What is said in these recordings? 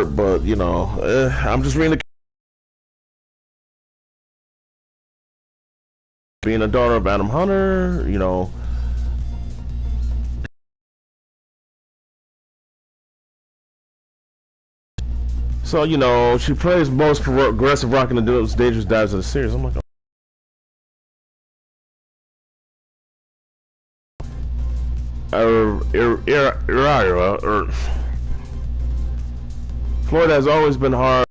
but you know, I'm just reading the being a daughter of Adam Hunter, you know. So, you know, she plays most progressive rock in the most dangerous dives of the series. I'm like, Floyd has always been hard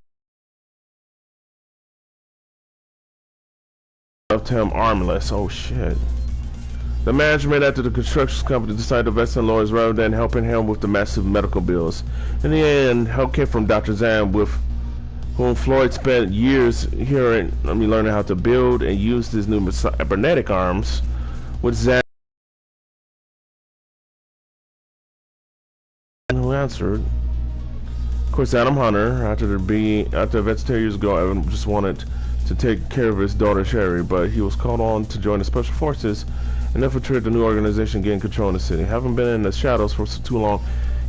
to him armless. Oh shit. The management after the construction company decided to invest in lawyers rather than helping him with the massive medical bills. In the end, help came from Dr. Zan, with whom Floyd spent years learning how to build and use his new cybernetic arms. With Zan, who answered. Of course, Adam Hunter, after events 10 years ago, Evan just wanted to take care of his daughter Sherry, but he was called on to join the Special Forces and infiltrate the new organization, gain control in the city. Having been in the shadows for too long,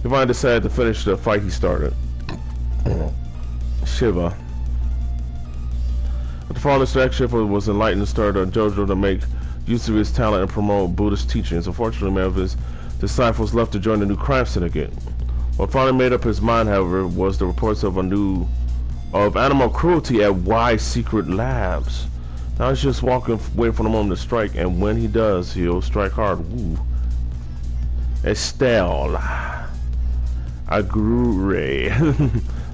he finally decided to finish the fight he started. Shiva. But the father Stack Shiva was enlightened and started Jojo to make use of his talent and promote Buddhist teachings. Unfortunately, many of his disciples left to join the new crime syndicate. What finally made up his mind, however, was the reports of animal cruelty at Y Secret Labs. Now he's just waiting for the moment to strike, and when he does, he'll strike hard. Woo. Estelle Aguirre,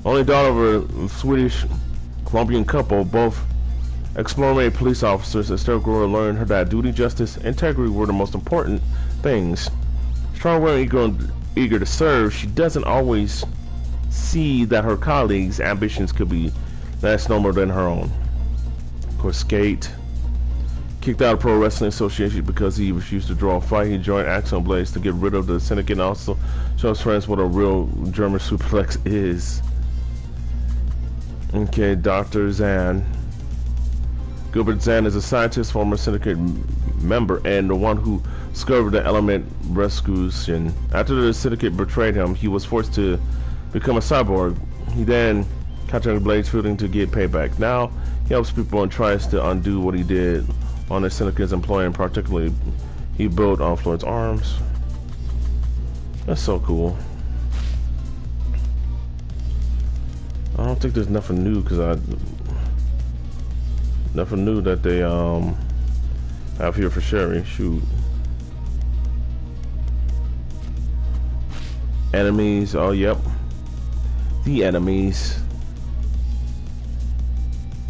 only daughter of a Swedish Colombian couple, both ex-military police officers. Estelle Aguirre learned that duty, justice, and integrity were the most important things. Strong-willed and eager to serve, she doesn't always see that her colleagues' ambitions could be less nobler than her own. Of course, Skate kicked out of Pro Wrestling Association because he refused to draw a fight. He joined Axiom Blades to get rid of the syndicate and also shows friends what a real German suplex is. Okay, Dr. Zan. Gilbert Zan is a scientist, former syndicate member, and the one who discovered the element rescues. After the syndicate betrayed him, he was forced to become a cyborg. He then contacted Blades Fielding to get payback. Now he helps people and tries to undo what he did on the syndicate's employee, and particularly he built on Floyd's arms. That's so cool. I don't think there's nothing new nothing new that they have here for Sherry. Shoot. Enemies. Oh, yep. The enemies.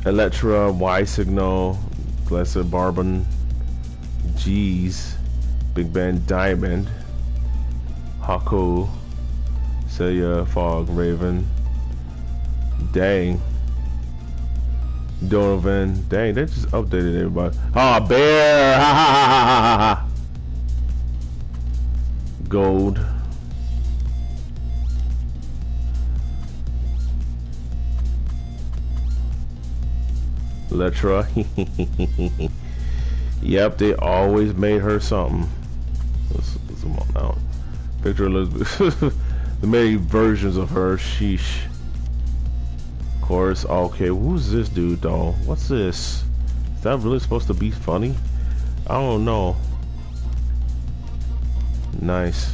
Electra, Y Signal, Glessa Barbon, G's, Big Ben Diamond, Hako, Celia, Fog, Raven. Dang. Donovan. Dang, they just updated everybody. Ah, oh, Bear! Ha ha ha ha ha! Gold. Letra. Yep, they always made her something. Let's zoom on out. Victor Elizabeth. The many versions of her. Sheesh. Of course. Okay, who's this dude though? What's this? Is that really supposed to be funny? I don't know. Nice.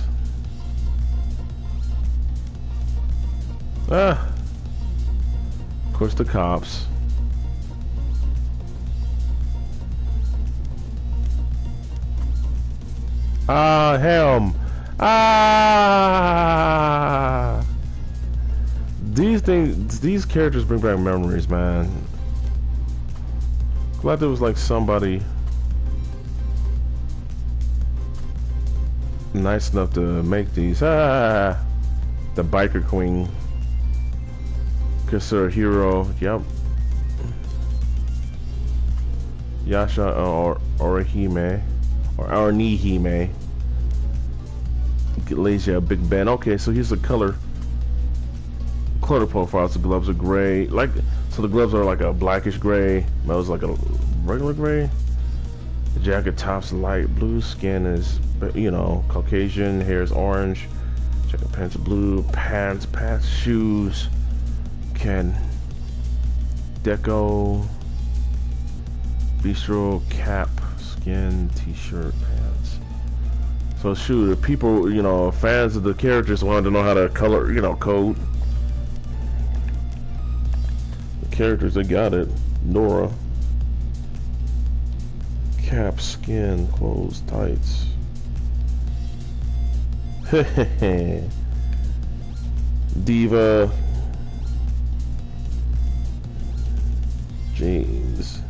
Ah. Of course, the cops. Ah, Helm. Ah. These characters bring back memories, man. Glad there was like somebody nice enough to make these. Ah, the biker queen. Consider hero. Yep. Yasha or Orihime. Or Arnihime. Lazy Big Ben. Okay, so here's the color profiles. The gloves are gray. So the gloves are like a blackish gray. Nose like a regular gray. The jacket top's light blue. Skin is, you know, Caucasian. Hair is orange. Jacket pants are blue. Pants, shoes. Okay. Deco, bistro, cap, skin, t-shirt, pants. So shoot, if people, you know, fans of the characters wanted to know how to color, you know, code the characters, they got it. Nora. Cap, skin, clothes, tights. Diva. Jeans.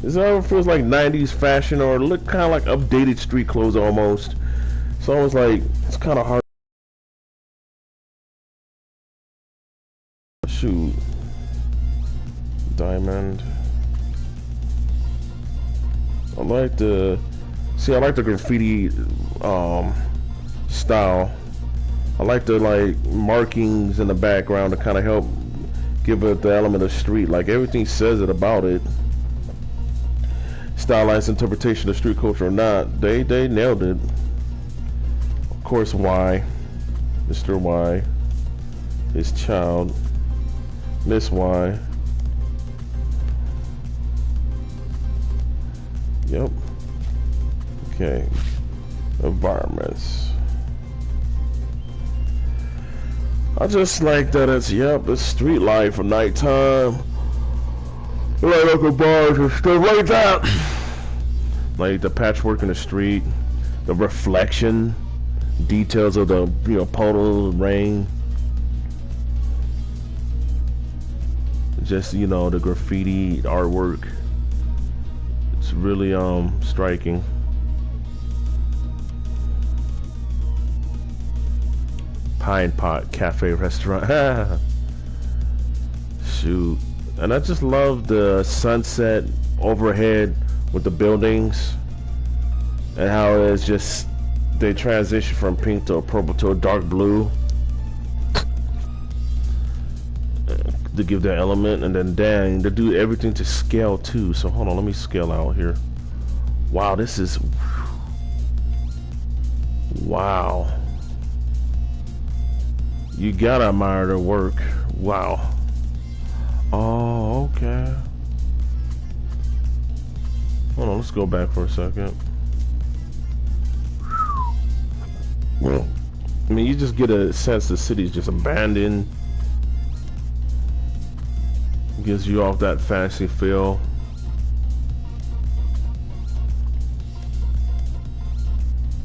This ever feels like 90s fashion, or look kind of like updated street clothes almost. It's almost like, it's kind of hard. Shoot. Diamond. I like the graffiti style. I like the like markings in the background to kind of help give it the element of street. Like everything says it about it. Stylized interpretation of street culture or not, they nailed it. Of course, Y, Mr. Y, his child, Miss Y. Yep. Okay. Environments. I just like that it's, yep, it's street life for nighttime. Like local bars and stuff like that. Like the patchwork in the street, the reflection, details of the, you know, puddle, rain. Just, you know, the graffiti artwork. It's really striking. Pine Pot Cafe Restaurant. Shoot. And I just love the sunset overhead with the buildings and how it's just, they transition from pink to a purple to a dark blue to give that element. And then dang, they do everything to scale too. So hold on, let me scale out here. Wow, this is, wow. You gotta admire their work. Wow. Oh, okay. Hold on, let's go back for a second. Well, I mean, you just get a sense the city's just abandoned. Gives you off that fantasy feel.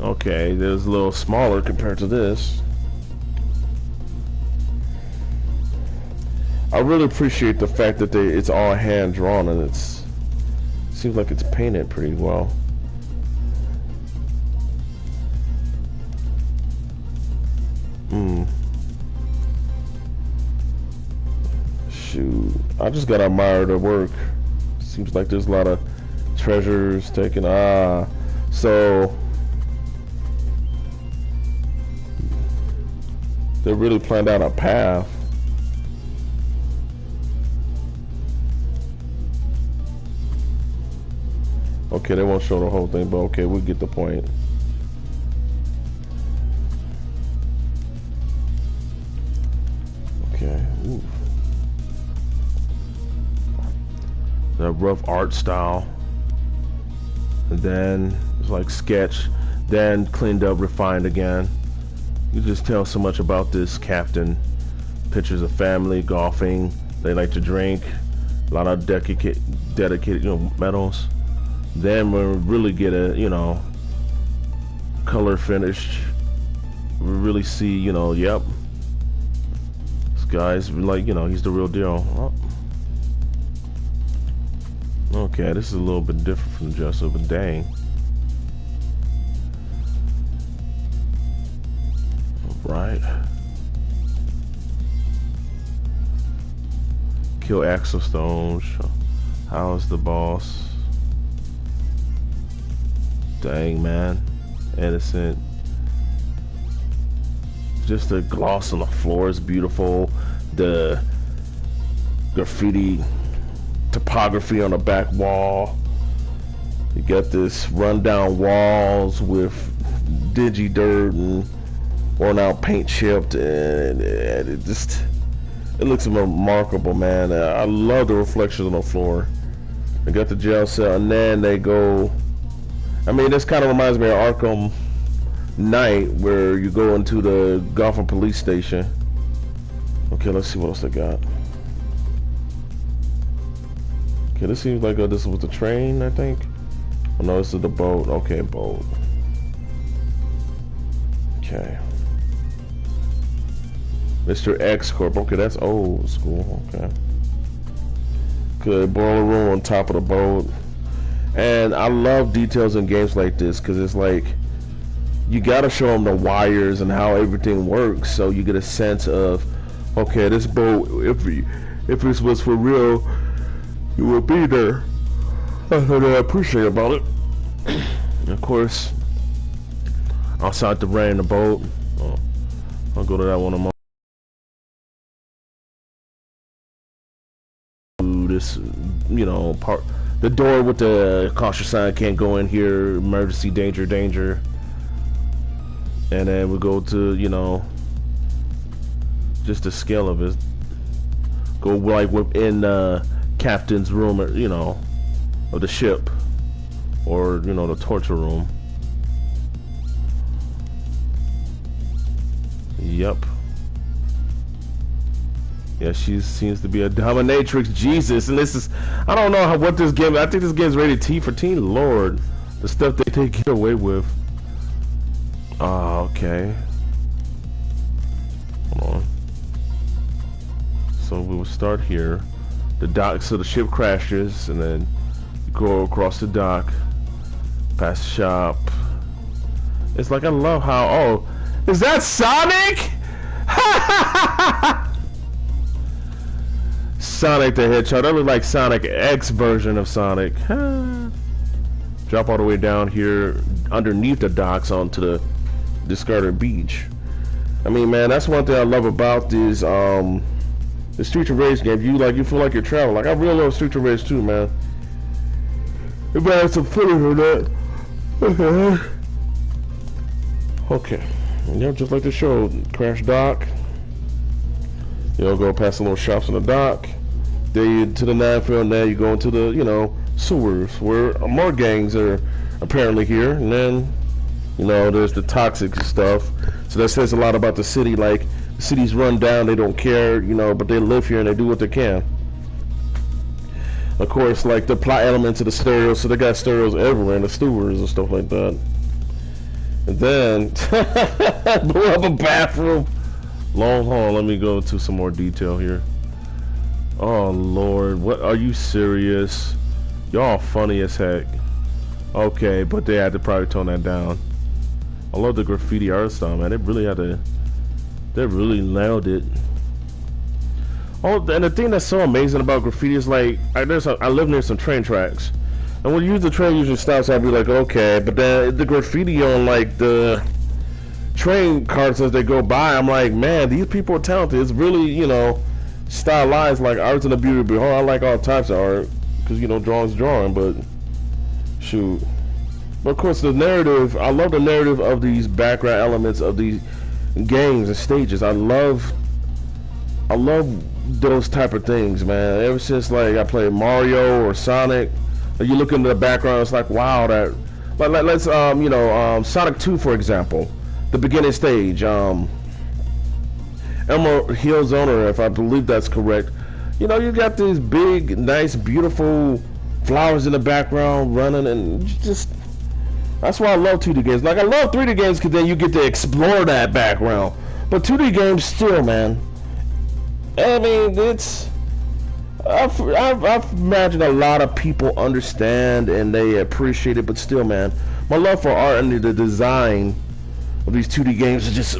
Okay, there's a little smaller compared to this. I really appreciate the fact that it's all hand drawn and it seems like it's painted pretty well. Shoot, I just gotta admire the work. Seems like there's a lot of treasures taken. So they really planned out a path. Okay, they won't show the whole thing, but okay, we get the point. Okay. Ooh. The rough art style. And then it's like sketch, then cleaned up, refined again. You just tell so much about this captain. Pictures of family, golfing, they like to drink, a lot of dedicated, you know, medals. Then when we really get a, you know, color finish, we really see, you know, yep, this guy's like, you know, he's the real deal. Oh. Okay, this is a little bit different from Joseph, but dang. Right. Kill Axel Stones. How's the boss? Dang, man. Innocent. Just the gloss on the floor is beautiful. The graffiti topography on the back wall. You got this rundown walls with dingy dirt and worn out paint chipped, and it just It looks remarkable, man. I love the reflections on the floor. They got the jail cell, and then they go. I mean, this kind of reminds me of Arkham Knight, where you go into the Gotham police station. Okay, let's see what else they got. Okay, this seems like this was the train, I think. Oh no, this is the boat. Okay, boat. Okay. Mr. X Corp. Okay, that's old school. Okay. Good boiler room on top of the boat. And I love details in games like this because it's like you gotta show them the wires and how everything works, so you get a sense of, okay, this boat, if this was for real, it would be there. That's what I appreciate about it. And of course, outside the rain, the boat. Oh, I'll go to that one a moment. This, you know, part, the door with the caution sign, can't go in here, emergency, danger, danger. And then we go to, you know, just the scale of it. Go like within the captain's room, or, you know, of the ship, or, you know, the torture room. Yep. Yeah, she seems to be a dominatrix. Jesus, and this is, I don't know what this game, I think this game's rated T for teen. Lord, the stuff they get away with. Okay. Hold on. So we will start here. The dock, so the ship crashes, and then you go across the dock, past the shop. It's like, I love how, oh, is that Sonic? Sonic the Hedgehog. That looks like Sonic X version of Sonic. Drop all the way down here underneath the docks onto the discarded beach. I mean, man, that's one thing I love about these the Streets of Rage games. You feel like you're traveling. Like, I really love Streets of Rage too, man. If I had some footage of that. Okay. Yep, just like the show. Crash dock. You'll go past the little shops on the dock. Then you to the landfill, and now you go into the, you know, sewers where more gangs are apparently here. And then, you know, there's the toxic stuff. So that says a lot about the city. Like, the city's run down, they don't care, you know, but they live here and they do what they can. Of course, like the plot elements of the stereos, so they got stereos everywhere in the sewers and stuff like that. And then blew up a bathroom. Long haul. Let me go to some more detail here. Oh Lord, what, are you serious? Y'all funny as heck. Okay, but they had to probably tone that down. I love the graffiti art style, man. They really had to. They really nailed it. Oh, and the thing that's so amazing about graffiti is like, I live near some train tracks, and when you use the train, usually stops. I'll be like, okay, but then the graffiti on like the train cars as they go by, I'm like, man, these people are talented. It's really, you know, stylized, like art's in the beauty of the behold. I like all types of art because, you know, drawing's drawing, but shoot. But of course, the narrative, I love the narrative of these background elements of these games and stages. I love those type of things, man. Ever since like I played Mario or Sonic, you look into the background, it's like, wow, that, like let's you know, Sonic 2 for example, the beginning stage, Emerald Hill Zoner, if I believe that's correct. You know, you got these big, nice, beautiful flowers in the background running, and just, that's why I love 2D games. Like, I love 3D games because then you get to explore that background. But 2D games still, man. I mean, it's, I've imagined a lot of people understand and they appreciate it, but still, man, my love for art and the design of these 2D games is just,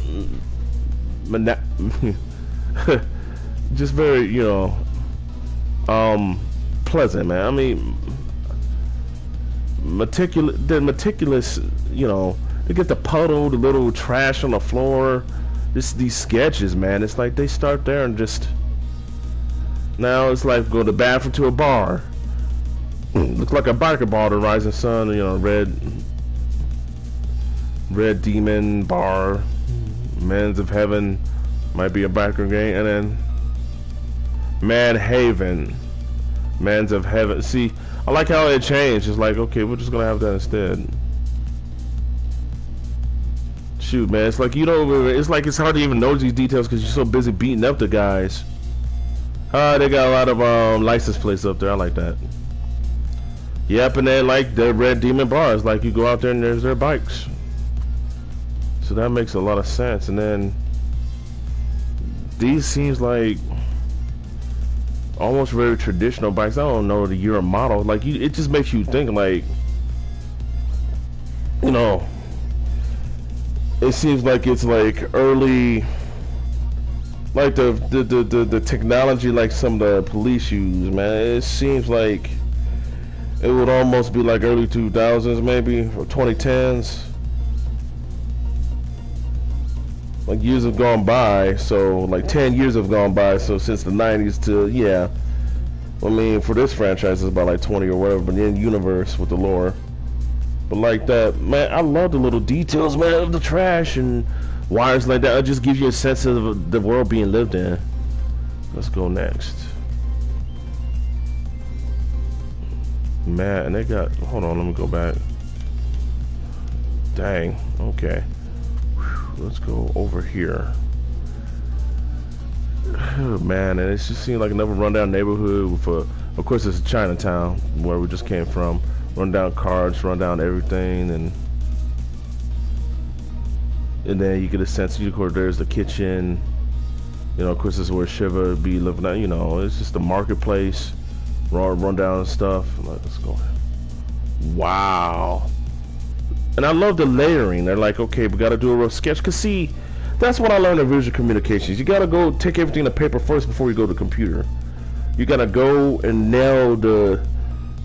just very, you know, pleasant, man. I mean, they're meticulous, you know, they get the puddle, the little trash on the floor, these sketches, man. It's like they start there and just, now it's like go to the bathroom to a bar. Looks like a biker bar, the Rising Sun, you know, red demon bar, Men's of Heaven, might be a biker game, and then Man Haven. Mans of Heaven. See, I like how it changed. It's like, okay, we're just gonna have that instead. Shoot, man, it's like you don't. It's like it's hard to even notice these details because you're so busy beating up the guys. They got a lot of license plates up there. I like that. Yep, and then like the red demon bars, like you go out there and there's their bikes. So that makes a lot of sense. And then these seems like almost very traditional bikes. I don't know the year of model. Like it just makes you think like, you know, it seems like it's like early, like the technology like some of the police use, man. It seems like it would almost be like early 2000s maybe, or 2010s. Like years have gone by, so like 10 years have gone by, so since the 90s to, yeah. I mean, for this franchise it's about like 20 or whatever, but in universe with the lore. But like that, man, I love the little details, man, of the trash and wires like that. It just gives you a sense of the world being lived in. Let's go next. Man, and they got, hold on, let me go back. Dang, okay. Let's go over here. Oh, man, and it just seems like another rundown neighborhood with of course it's Chinatown where we just came from. Rundown cars, rundown everything, and then you get a sense, of course there's the kitchen. You know, of course this is where Shiva be living at, you know, it's just the marketplace, rundown stuff. Let's go. Wow. And I love the layering. They're like, okay, we got to do a rough sketch. Because, see, that's what I learned in visual communications. You got to go take everything to paper first before you go to computer. You got to go and nail the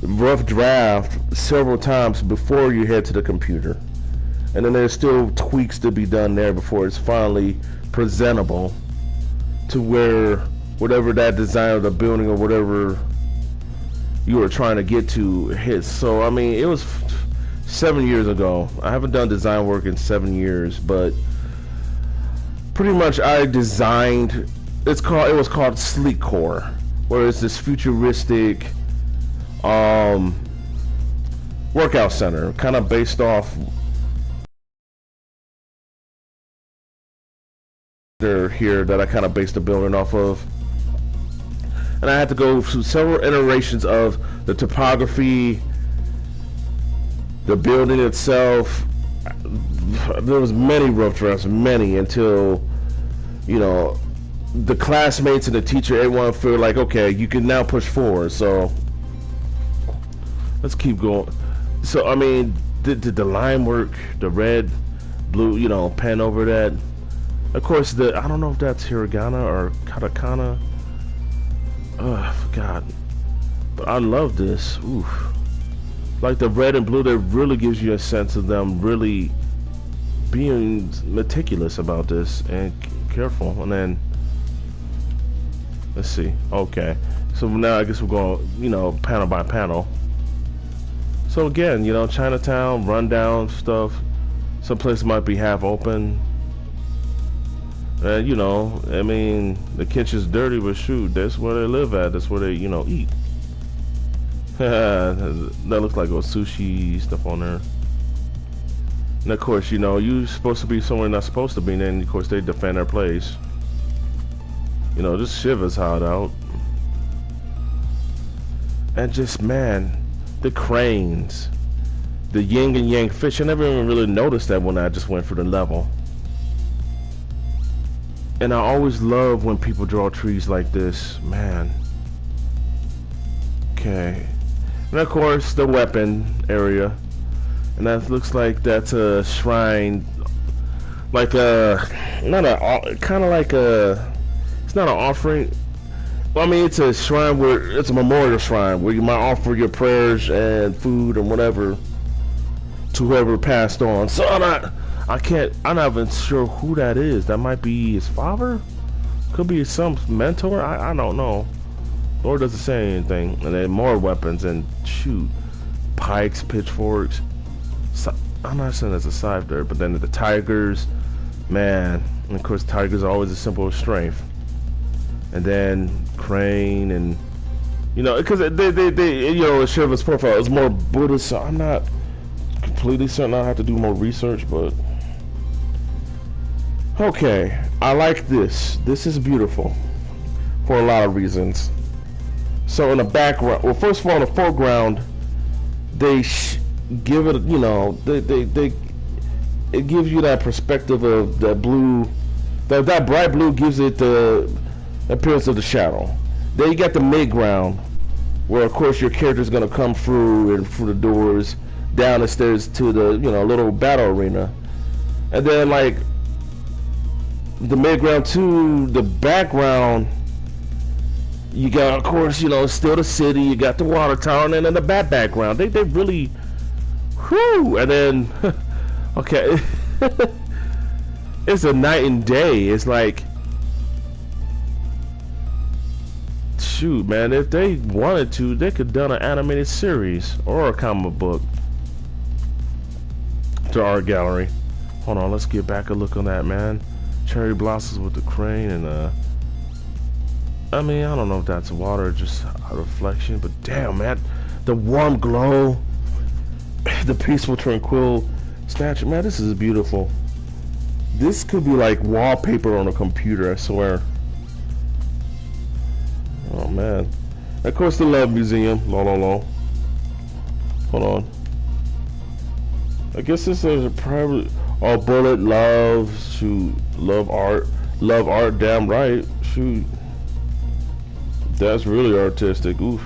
rough draft several times before you head to the computer. And then there's still tweaks to be done there before it's finally presentable to where whatever that design of the building or whatever you were trying to get to hits. So, I mean, it was 7 years ago. I haven't done design work in 7 years, but pretty much I designed, it was called Sleek Core, where it's this futuristic workout center, kind of based off here that I kind of based the building off of. And I had to go through several iterations of the topography, the building itself. There was many rough drafts, many, until, you know, the classmates and the teacher, everyone feel like, okay, you can now push forward. So let's keep going. So I mean, did the line work, the red, blue, you know, pen over that. Of course, I don't know if that's hiragana or katakana. I forgot. But I love this. Oof. Like the red and blue, that really gives you a sense of them really being meticulous about this and careful. And then let's see. Okay, so now I guess we're going, you know, panel by panel. So again, you know, Chinatown, rundown stuff. Some places might be half open. You know, I mean, the kitchen's dirty, but shoot, that's where they live at. That's where they, you know, eat. That looks like sushi stuff on there. And of course, you know, you're supposed to be somewhere not supposed to be, and then of course they defend their place. You know, just Shiva's hideout. And just, man, the cranes, the yin and yang fish. I never even really noticed that when I just went for the level. And I always love when people draw trees like this, man. Okay. And of course, the weapon area. And that looks like that's a shrine. Like kind of like it's not an offering. Well, I mean, it's a shrine where, it's a memorial shrine where you might offer your prayers and food and whatever to whoever passed on. So I'm not even sure who that is. That might be his father? Could be some mentor? I don't know. Lord doesn't say anything. And then more weapons and shoot. Pikes, pitchforks. I'm not saying that's a scythe there, but then the tigers, man. And of course tigers are always a symbol of strength. And then crane, and you know, because they you know, Shiva's profile is more Buddhist, so I'm not completely certain. I have to do more research, but okay, I like this. This is beautiful for a lot of reasons. So in the background, well, first of all, in the foreground, they give it, you know, it gives you that perspective of the blue, that bright blue gives it the appearance of the shadow. Then you got the midground, where of course your character's gonna come through and through the doors, down the stairs to the, you know, little battle arena, and then like the midground to the background, you got, of course, you know, still the city. You got the water tower, and then in the background, they really, whoo, and then okay, it's a night and day. It's like, shoot, man, if they wanted to, they could have done an animated series or a comic book to our gallery. Hold on, let's get back a look on that, man. Cherry blossoms with the crane, and I mean, I don't know if that's water or just a reflection, but damn, man, the warm glow, the peaceful, tranquil statue, man, this is beautiful. This could be like wallpaper on a computer, I swear. Oh man. Of course, the Love Museum. Hold on. I guess this is a private. Oh, Bullet, love, shoot, love art, damn right, shoot. That's really artistic. Oof.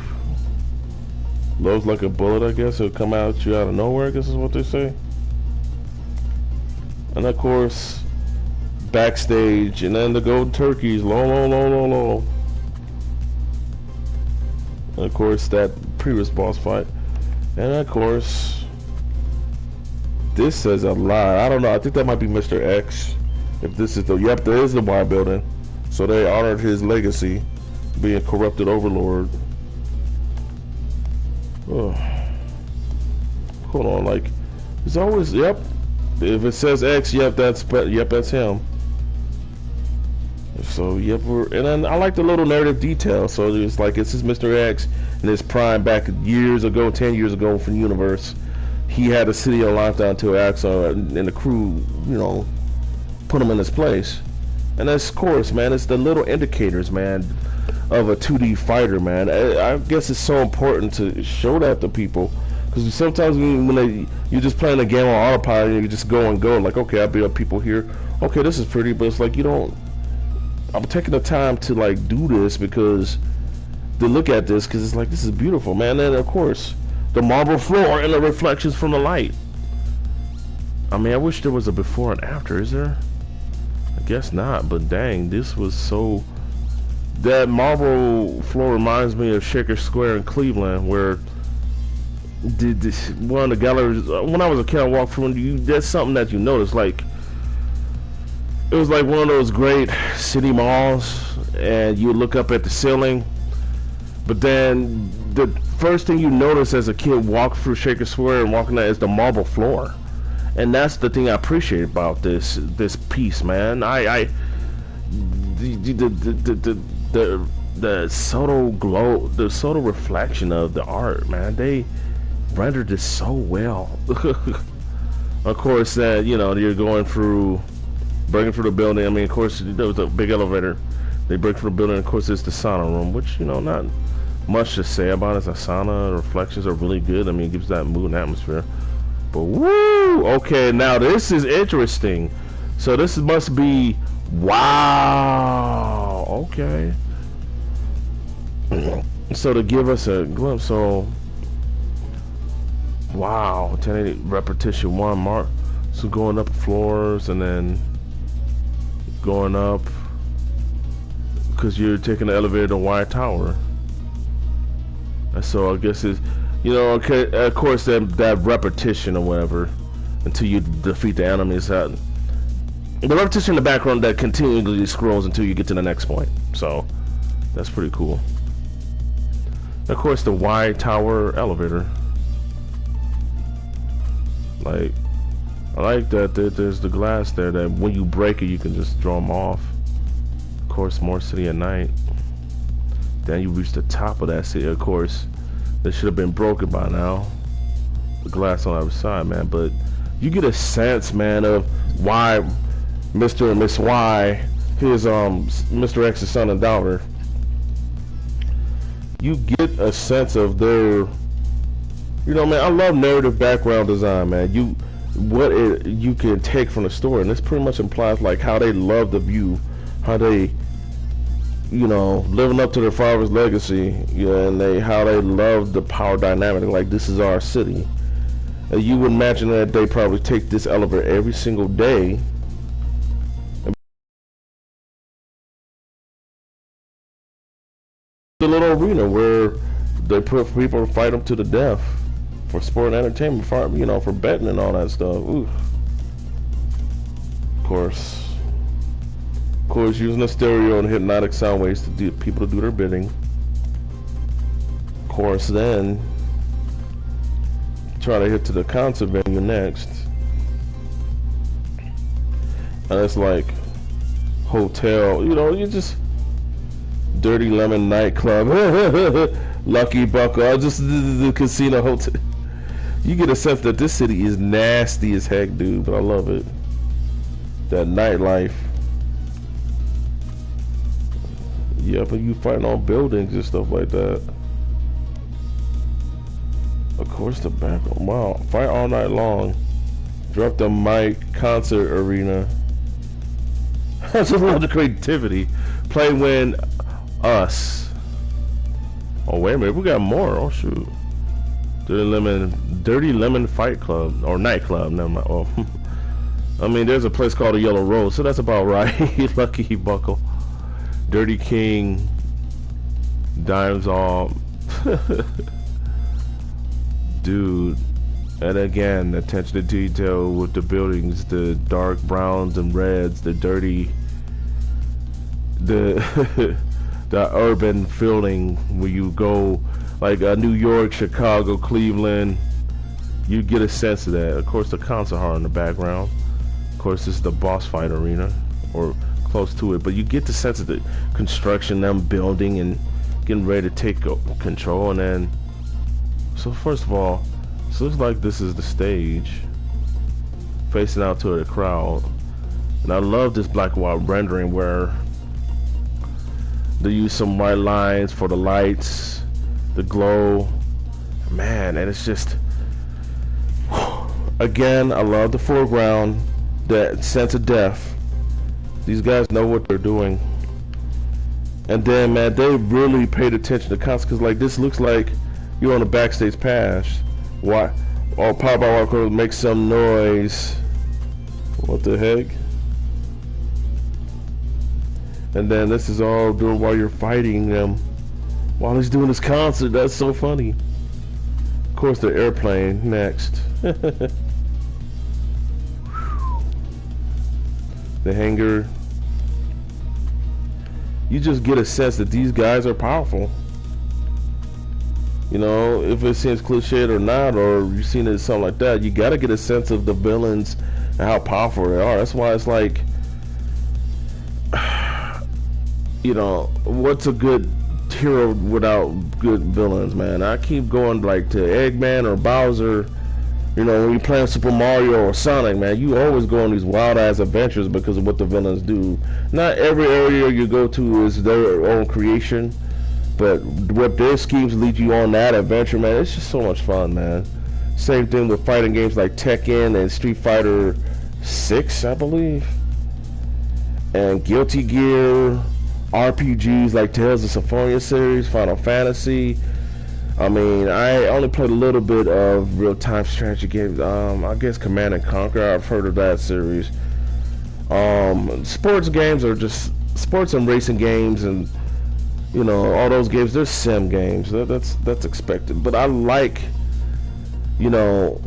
Love's like a bullet, I guess. It'll come out you out of nowhere, I guess is what they say. And of course, backstage, and then the gold turkeys, low. And of course, that previous boss fight. And of course, this says a lot. I don't know. I think that might be Mr. X. If this is the, yep, there is the Y building. So they honored his legacy, being corrupted overlord. Oh. Hold on, like, it's always, yep. If it says X, yep, that's him. So yep, and then I like the little narrative detail. So it's like, this is Mr. X and his prime back years ago, 10 years ago from the universe. He had a city on lockdown until Axel and the crew, you know, put him in his place. And that's, of course, man, it's the little indicators, man, of a 2D fighter, man. I guess it's so important to show that to people, because sometimes when you're just playing a game on autopilot and you just go, like, okay, I beat up people here, okay, this is pretty, but it's like, you don't, I'm taking the time to like do this because to look at this, because it's like, this is beautiful, man. And of course the marble floor and the reflections from the light. I mean, I wish there was a before and after. Is there? I guess not, but dang, this was so, that marble floor reminds me of Shaker Square in Cleveland, where one of the galleries, when I was a kid, I walked through, and that's something that you notice, like, it was like one of those great city malls, and you look up at the ceiling, but then the first thing you notice as a kid walk through Shaker Square and walking that is the marble floor. And that's the thing I appreciate about this piece, man. The subtle glow, the subtle reflection of the art, man, they rendered this so well. Of course, that, you know, you're going through, breaking through the building. I mean, of course, there was a big elevator. They break through the building. Of course, it's the sauna room, which, you know, not much to say about it. The sauna reflections are really good. I mean, it gives that mood and atmosphere. But woo! Okay, now this is interesting. So this must be, wow. Okay. So to give us a glimpse, so wow, 1080 repetition 1 mark. So going up floors and then going up, because you're taking the elevator to Y Tower. And so I guess it's, you know, okay, of course that repetition or whatever until you defeat the enemies. The repetition in the background that continually scrolls until you get to the next point. So that's pretty cool. Of course, the Y Tower elevator. Like, I like that there's the glass there that when you break it, you can just draw them off. Of course, more city at night. Then you reach the top of that city. Of course, that should have been broken by now. The glass on the other side, man. But you get a sense, man, of why Mr. and Miss Y, his Mr. X's son and daughter. You get a sense of their, you know, man. I love narrative background design, man. You can take from the story, and this pretty much implies like how they love the view, how they, you know, living up to their father's legacy, yeah, and how they love the power dynamic. Like, this is our city. And you would imagine that they probably take this elevator every single day. The little arena where they put people to fight them to the death for sport and entertainment, for, you know, for betting and all that stuff. Ooh. Of course, using a stereo and hypnotic sound waves to do people to do their bidding. Of course, then try to hit to the concert venue next, and it's like hotel, you know, you just Dirty Lemon nightclub, Lucky Buckle, just the casino hotel. You get a sense that this city is nasty as heck, dude, but I love it. That nightlife. Yeah, but you fighting on buildings and stuff like that. Of course, the background. Wow, fight all night long. Drop the mic, concert arena. I just love the creativity. Play when us. Oh wait a minute, we got more. Oh shoot. Dirty Lemon Fight Club or nightclub. Never mind. Oh, I mean, there's a place called the Yellow Rose, so that's about right. Lucky Buckle. Dirty King. Dimes all. Dude, and again, attention to detail with the buildings, the dark browns and reds, the dirty, the urban feeling where you go, like New York, Chicago, Cleveland. You get a sense of that. Of course, the concert hall in the background. Of course, this is the boss fight arena, or close to it. But you get the sense of the construction, them building and getting ready to take control, and then. So first of all, it looks like this is the stage facing out to the crowd, and I love this black and white rendering where they use some white lines for the lights, the glow, man, and it's just, again, I love the foreground, that sense of depth. These guys know what they're doing, and then, man, they really paid attention to concepts, because like this looks like you're on a backstage pass. Why? Oh, Power by Walker make some noise. What the heck? And then this is all doing while you're fighting them. While he's doing his concert. That's so funny. Of course, the airplane next. The hangar. You just get a sense that these guys are powerful. You know, if it seems cliched or not, or you've seen it something like that, you gotta get a sense of the villains and how powerful they are. That's why it's like, you know, what's a good hero without good villains, man? I keep going like to Eggman or Bowser. You know, when you're playing Super Mario or Sonic, man, you always go on these wild-ass adventures because of what the villains do. Not every area you go to is their own creation. But what their schemes lead you on that adventure, man, it's just so much fun, man. Same thing with fighting games like Tekken and Street Fighter 6, I believe. And Guilty Gear, RPGs like Tales of Symphonia series, Final Fantasy. I mean, I only played a little bit of real-time strategy games. I guess Command and Conquer, I've heard of that series. Sports games are just sports and racing games, and you know, all those games, they're sim games. That's expected. But I like, you know,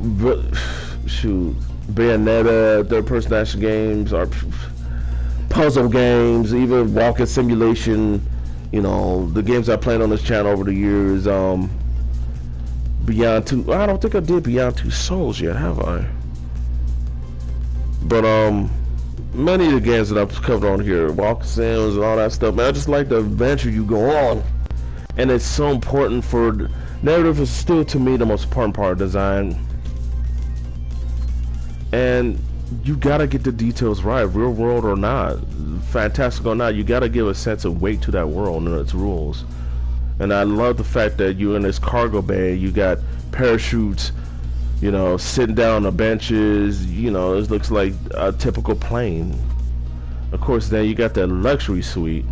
shoot, Bayonetta, third-person action games, or puzzle games, even walking simulation. You know, the games I played on this channel over the years. Beyond Two. I don't think I did Beyond Two Souls yet, have I? But many of the games that I've covered on here, walk sims and all that stuff, man, I just like the adventure you go on. and it's so important for narrative is still to me the most important part of design. And you gotta get the details right, real world or not, fantastic or not. You gotta give a sense of weight to that world and its rules. And I love the fact that you're in this cargo bay, you got parachutes, you know, sitting down on the benches, you know, it looks like a typical plane. Of course, then you got that luxury suite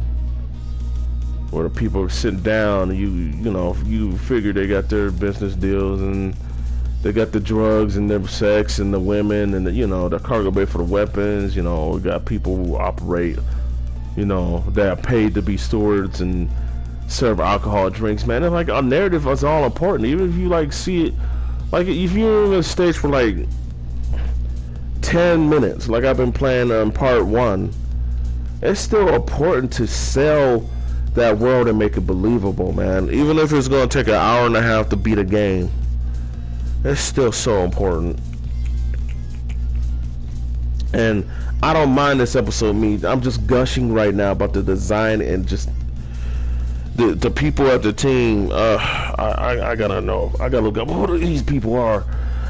where the people are sitting down, and you know, you figure they got their business deals, and they got the drugs and their sex and the women and the, you know, the cargo bay for the weapons. You know, we got people who operate, you know, that are paid to be stewards and serve alcohol drinks, man. And like, our narrative is all important, even if you like see it, like if you're in a stage for like 10 minutes, like I've been playing part 1, it's still important to sell that world and make it believable, man. Even if it's gonna take an hour and a half to beat a game, it's still so important. And I don't mind this episode, I'm just gushing right now about the design and just the people at the team. I gotta know, I gotta look up who these people are.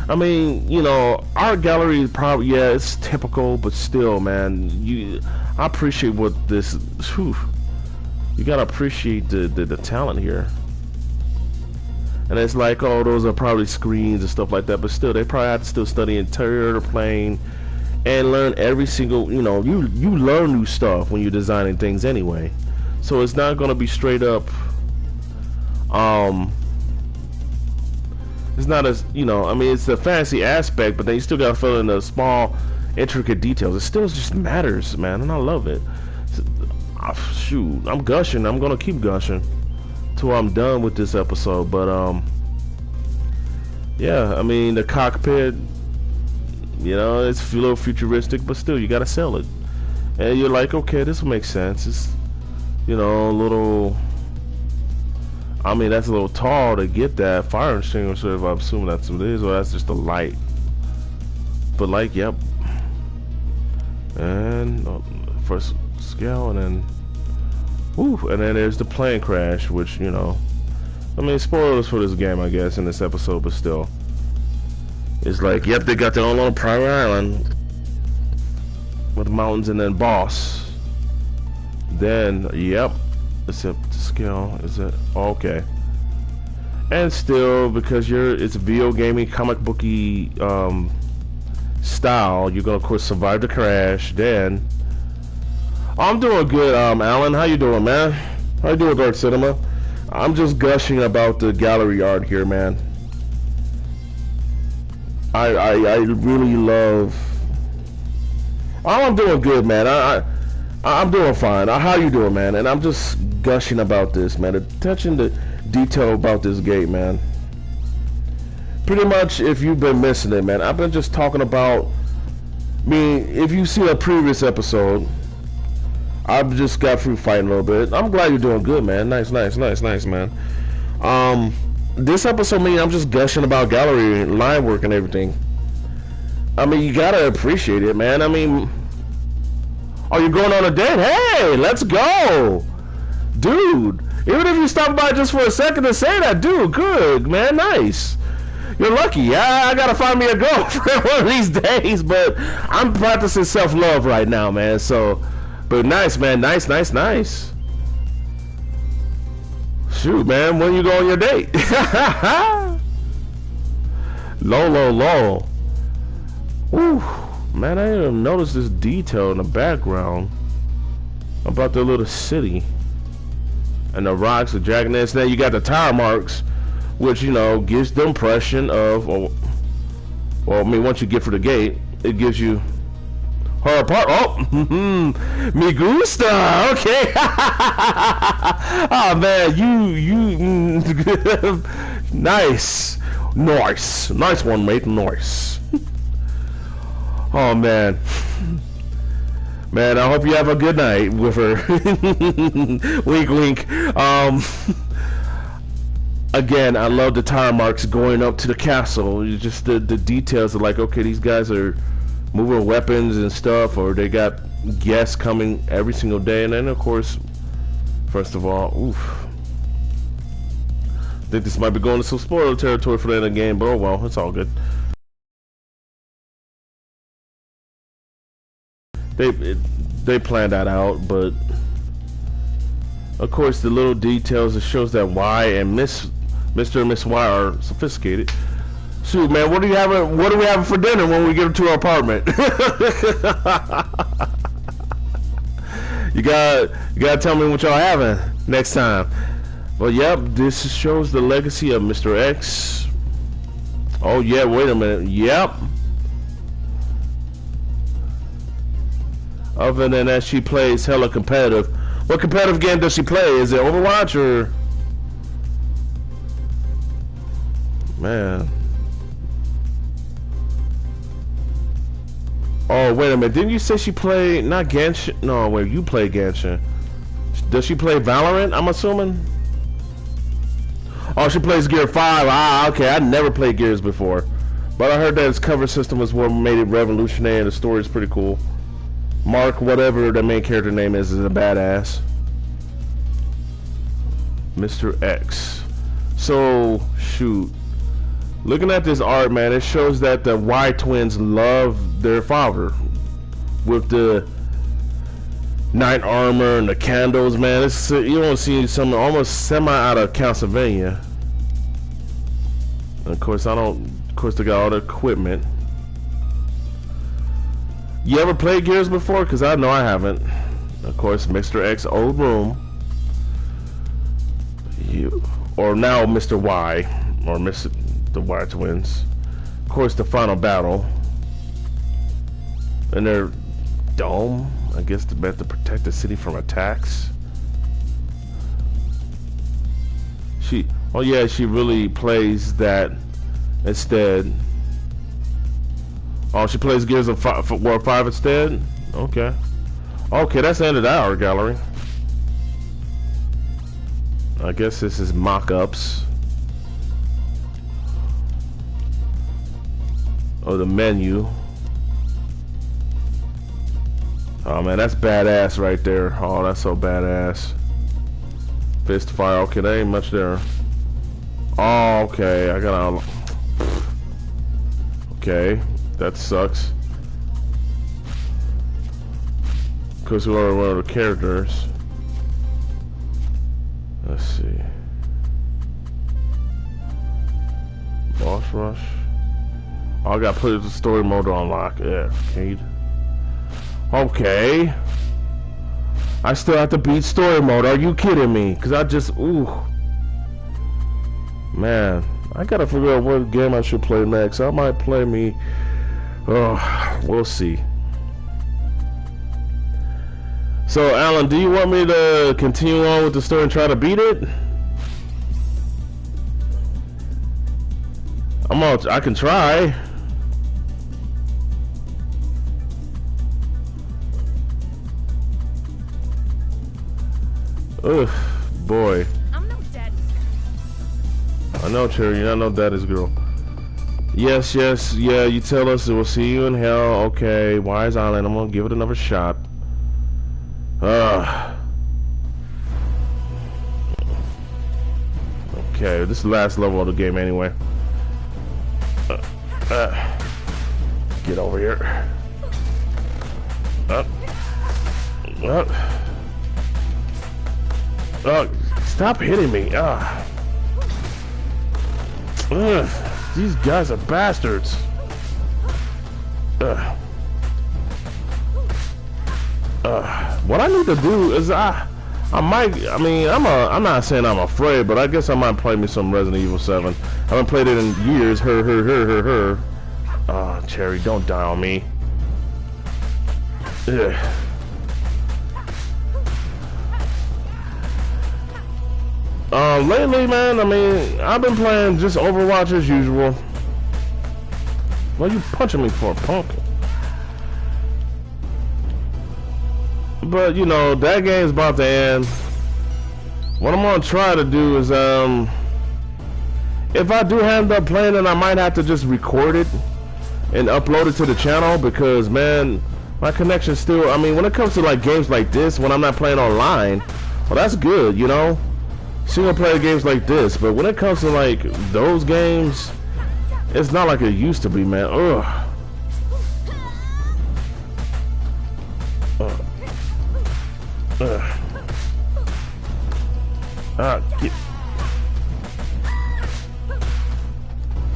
I mean, you know, art gallery is probably, yeah, it's typical, but still, man, I appreciate what this, whew, you gotta appreciate the talent here. And it's like, oh, those are probably screens and stuff like that, but still, they probably have to still study interior of the plane and learn every single, you know, you learn new stuff when you're designing things anyway. So it's not gonna be straight up, it's not as, you know, I mean, it's the fancy aspect, but then you still gotta fill in the small, intricate details. It still just matters, man, and I love it. Shoot, I'm gushing. I'm gonna keep gushing till I'm done with this episode. But yeah, I mean, the cockpit, you know, it's a little futuristic, but still, you gotta sell it. And you're like, okay, this will make sense. It's, you know, a little, I mean, that's a little tall to get that fire extinguisher, if I'm assuming that's what it is, or that's just a light. But like, yep. And first scale, and then woo, and then there's the plane crash, which, you know, I mean, spoilers for this game, I guess, in this episode, but still, it's like, yep, they got their own little private island with mountains, and then boss. Then, yep, except the scale is it okay? And still, because it's video gaming, comic booky style, you're gonna of course survive the crash. Then I'm doing good, Alan. How you doing, man? How you doing, Dark Cinema? I'm just gushing about the gallery art here, man. I really love. Oh, I'm doing good, man. I'm doing fine. How you doing, man? And I'm just gushing about this, man. Attention to detail about this game, man. Pretty much, if you've been missing it, man, I've been just talking about. I mean, if you see a previous episode, I've just got through fighting a little bit. I'm glad you're doing good, man. Nice, man. This episode, I'm just gushing about gallery and line work and everything. I mean, you gotta appreciate it, man. I mean, oh, you're going on a date? Hey, let's go, dude. Even if you stop by just for a second to say that, dude, good, man, nice. You're lucky. I gotta find me a girlfriend one of these days, but I'm practicing self-love right now, man. So, but nice, man, nice. Shoot, man, when you go on your date? Low. Ooh, man, I didn't even notice this detail in the background about the little city and the rocks, the dragon nest. Then you got the tire marks, which, you know, gives the impression of, well, I mean, once you get through the gate, it gives you her apart. Oh, me gusta. Okay. Oh man, you nice one, mate. Nice. Oh man, I hope you have a good night with her. Wink. Again, I love the tire marks going up to the castle. Just the details are like, okay, these guys are moving weapons and stuff, or they got guests coming every single day. And then of course, first of all, oof, think this might be going to some spoiler territory for the end of the game, but oh well, it's all good. They planned that out, but of course the little details, it shows that Y and Mr. and Miss Y are sophisticated. Shoot, man, what are we having for dinner when we get to our apartment? you gotta tell me what y'all having next time. Well, yep, this shows the legacy of Mr. X. Oh yeah, wait a minute. Yep. Other than that, she plays hella competitive. What competitive game does she play? Is it Overwatch or? Man. Oh, wait a minute. Didn't you say she played, not Genshin? No, wait, you play Genshin. Does she play Valorant, I'm assuming? Oh, she plays Gear 5. Ah, okay. I never played Gears before. But I heard that its cover system was what made it revolutionary and the story is pretty cool. Mark, whatever the main character name is a badass. Mr. X. So, shoot. Looking at this art, man, it shows that the Y twins love their father. With the knight armor and the candles, man. It's, you don't see something almost semi out of Castlevania. And of course, they got all the equipment. You ever played Gears before? Because I know I haven't. Of course, Mr. X old room. Or now Mr. Y. Or the Y twins. Of course, the final battle. And their dome. I guess meant to protect the city from attacks. Oh yeah, she really plays that instead. Oh, she plays Gears of War 5 instead? Okay. Okay, that's the end of the art gallery. I guess this is mock-ups. Oh, the menu. Oh man, that's badass right there. Oh, that's so badass. Fist fire. Okay, there ain't much there. Oh, okay. I gotta... Okay. That sucks. Because we are one of the characters. Let's see. Boss rush. Oh, I gotta put the story mode on lock. Yeah, arcade. Okay. I still have to beat story mode. Are you kidding me? Because I just... Ooh. Man. I gotta figure out what game I should play next. I might play me... Oh, we'll see. So, Alan, do you want me to continue on with the story and try to beat it? I can try. Ugh, boy. I'm no daddy's girl. I know, Cherry. I know daddy's girl. Yes, yeah, you tell us we'll see you in hell. Okay, Wise Island, I'm gonna give it another shot. Okay, this is the last level of the game anyway. Get over here. Stop hitting me. These guys are bastards. What I need to do is I'm not saying I'm afraid, but I guess I might play me some Resident Evil 7. I haven't played it in years. Her. Oh, Cherry, don't die on me. Ugh. Lately, man, I mean, I've been playing just Overwatch as usual. What are you punching me for, punk? But, you know, that game's about to end. What I'm gonna try to do is, if I do end up playing it, I might have to just record it and upload it to the channel because, man, my connection still, I mean, when it comes to, like, games like this, when I'm not playing online, well, that's good, you know? single player games like this, but when it comes to like those games, it's not like it used to be, man. Ugh.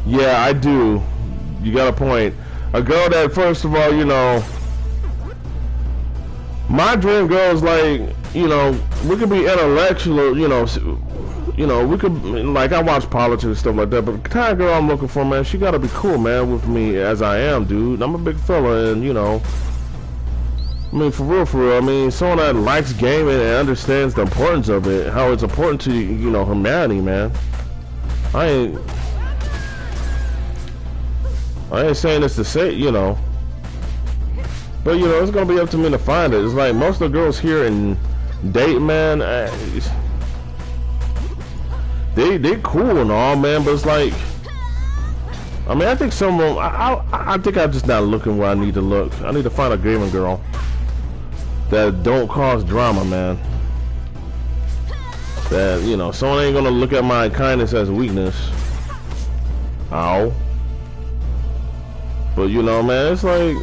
Yeah, I do. You got a point. A girl that, first of all, you know, my dream girl is like, you know, we could be intellectual, you know, we could, like, I watch politics and stuff like that, but the kind of girl I'm looking for, man, she gotta be cool, man, with me as I am, dude. I'm a big fella, and, you know, I mean, for real, I mean, someone that likes gaming and understands the importance of it, how it's important to, you know, humanity, man. I ain't saying this to say, you know, but, you know, it's gonna be up to me to find it. It's like most of the girls here in Dayton, man, they cool and all, man, but it's like, I mean, I think some of them, I think I'm just not looking where I need to look. I need to find a gaming girl that don't cause drama, man. That, you know, someone ain't gonna look at my kindness as weakness. Ow. But, you know, man, it's like,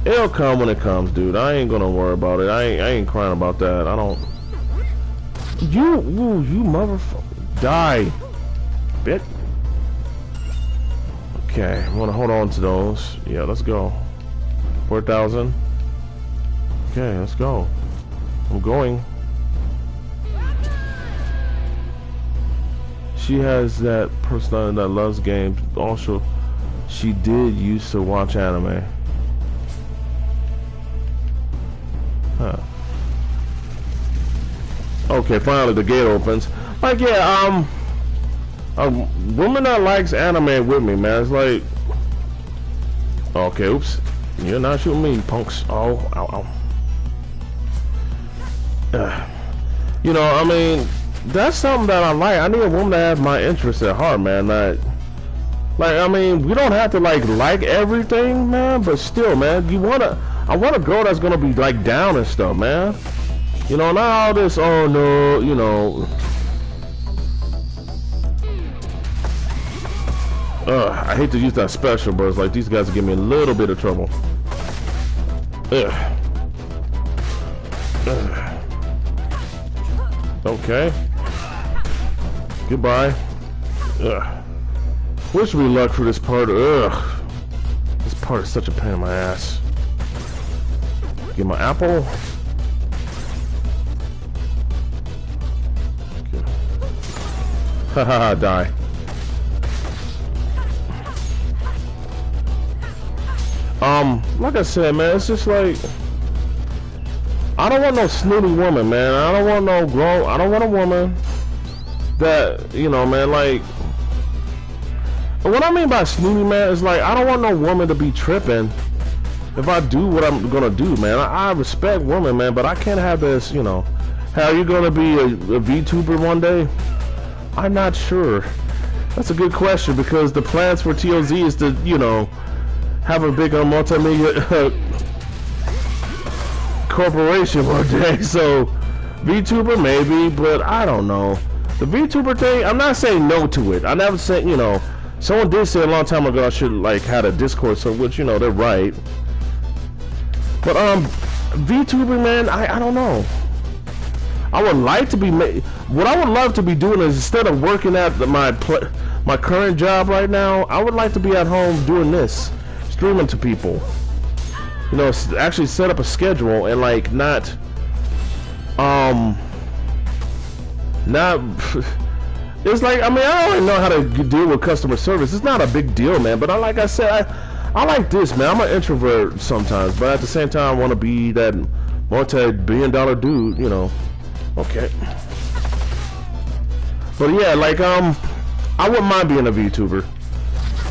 it'll come when it comes, dude. I ain't gonna worry about it. I ain't crying about that. I don't. You motherfucker. Die. Bit. Okay, I'm gonna hold on to those. Yeah, let's go. 4,000. Okay, let's go. I'm going. She has that personality that loves games. Also, she did used to watch anime. Huh. Okay, finally the gate opens. Like, yeah, a woman that likes anime with me, man. It's like, okay, oops, you're not shooting me, punks. Oh, ow, ow. You know, I mean, that's something that I like. I need a woman that has my interests at heart, man. Like, I mean, we don't have to like everything, man, but still, man, I want a girl that's gonna be like down and stuff, man. You know, not all this, oh no, you know. I hate to use that special, but it's like these guys are giving me a little bit of trouble. Okay. Goodbye. Wish me luck for this part. This part is such a pain in my ass. Get my apple. Okay. Haha, die. Like I said, man, it's just like, I don't want no snooty woman, man. I don't want no I don't want a woman that, you know, man, like, what I mean by snooty, man, is like, I don't want no woman to be tripping if I do what I'm gonna do, man. I respect women, man, but I can't have this, you know. Hey, are you gonna be a VTuber one day? I'm not sure. That's a good question, because the plans for TOZ is to, you know, have a big multimedia corporation one day. So VTuber maybe, but I don't know. The VTuber thing, I'm not saying no to it. I never said, you know, someone did say a long time ago I should like had a Discord, so which, you know, they're right. But VTuber, man, I don't know. I would like to be what I would love to be doing is, instead of working at my current job right now, I would like to be at home doing this, streaming to people. You know, actually set up a schedule and like not it's like, I mean, I don't really know how to deal with customer service. It's not a big deal, man, but like I said, I like this, man. I'm an introvert sometimes, but at the same time I want to be that multi-billion-dollar dude, you know. Okay. But yeah, like I wouldn't mind being a VTuber.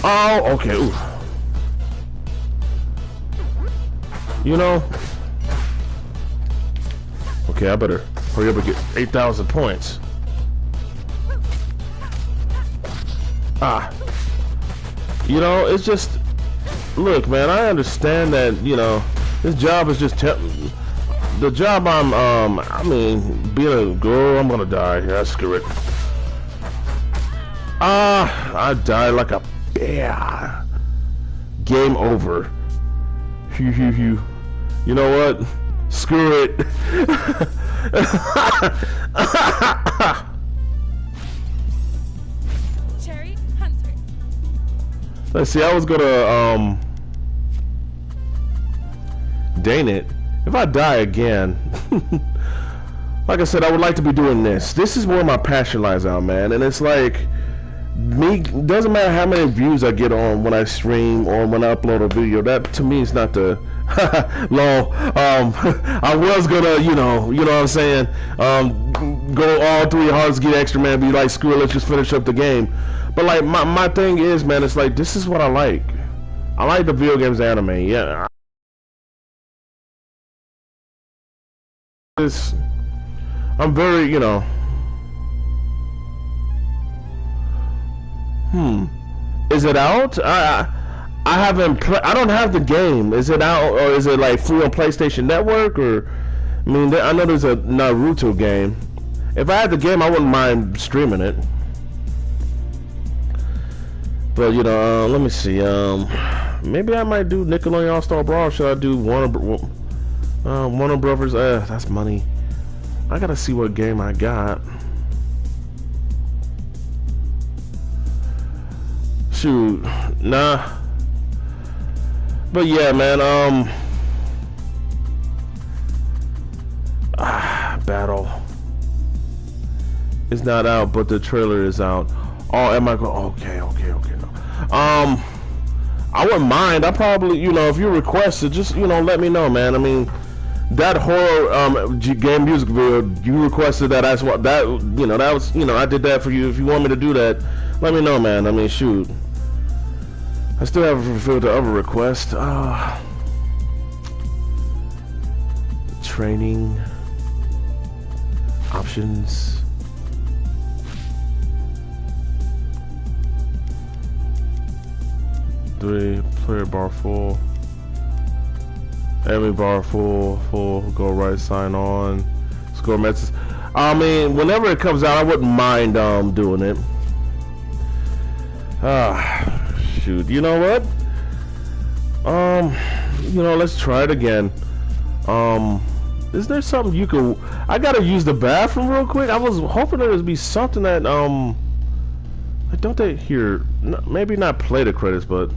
Oh, okay. Ooh. You know, okay, I better hurry up and get 8,000 points. You know, it's just, look, man, I understand that, you know, this job is just the job I mean, being a girl, I'm gonna die. Yeah, screw it. I died like a bear. Game over. Phew. You know what? Screw it. Cherry Hunter. Let's see, I was gonna dang it. If I die again, like I said, I would like to be doing this. This is where my passion lies out, man. And it's like, me, doesn't matter how many views I get on when I stream or when I upload a video. That to me is not the lol. I was gonna, you know what I'm saying, go all 3 hearts, get extra, man, be like, screw it, let's just finish up the game. But like, my thing is, man, it's like, this is what I like. I like the video games anime, yeah. I'm very, you know. Is it out? I haven't. I don't have the game. Is it out, or is it like free on PlayStation Network? Or I mean, I know there's a Naruto game. If I had the game, I wouldn't mind streaming it. But you know, let me see. Maybe I might do Nickelodeon All-Star Brawl. Should I do Warner Brothers? That's money. I gotta see what game I got. Shoot, nah. But yeah, man. Battle. It's not out, but the trailer is out. Oh, am I going? Okay. No. I wouldn't mind. I probably, you know, if you request it, just, you know, let me know, man. I mean, that horror game music video, you requested that. That's what that, you know, that was, you know, I did that for you. If you want me to do that, let me know, man. I mean, shoot. I still haven't fulfilled the other request. Training options. Player bar full. Enemy bar full. Go right, sign on. Score messages. I mean, whenever it comes out, I wouldn't mind doing it. Shoot. You know what? You know, let's try it again. Is there something you could? I gotta use the bathroom real quick. I was hoping there would be something that don't they here? Maybe not play the credits, but.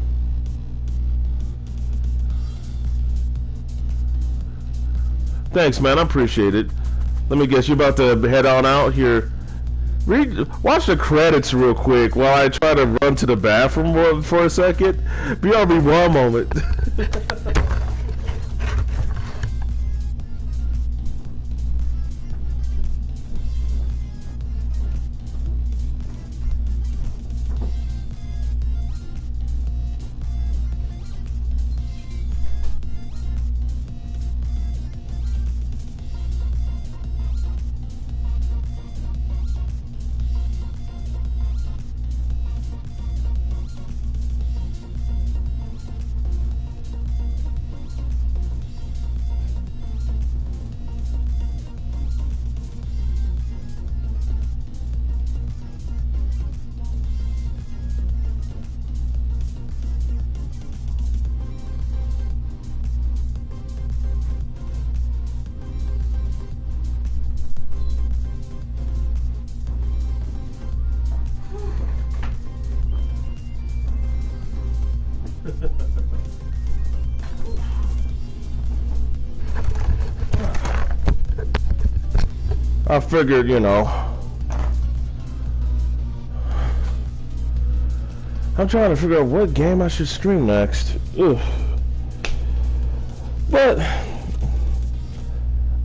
Thanks, man. I appreciate it. Let me guess, you're about to head on out here. Watch the credits real quick while I try to run to the bathroom for a second. Be on me one moment. I figured, you know, I'm trying to figure out what game I should stream next. Ugh. But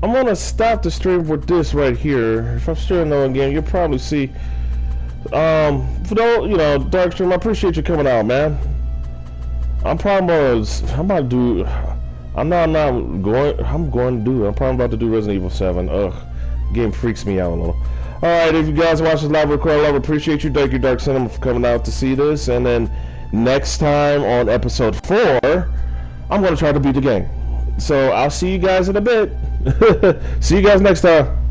I'm gonna stop the stream with this right here. If I'm streaming another game, you'll probably see. For those, you know, Darkstream, I appreciate you coming out, man. I'm probably going to do Resident Evil 7. Ugh. Game freaks me out a little. Alright, if you guys watch this live record, I appreciate you. Thank you, Dark Cinema, for coming out to see this. And then next time on episode 4, I'm going to try to beat the game. So I'll see you guys in a bit. See you guys next time.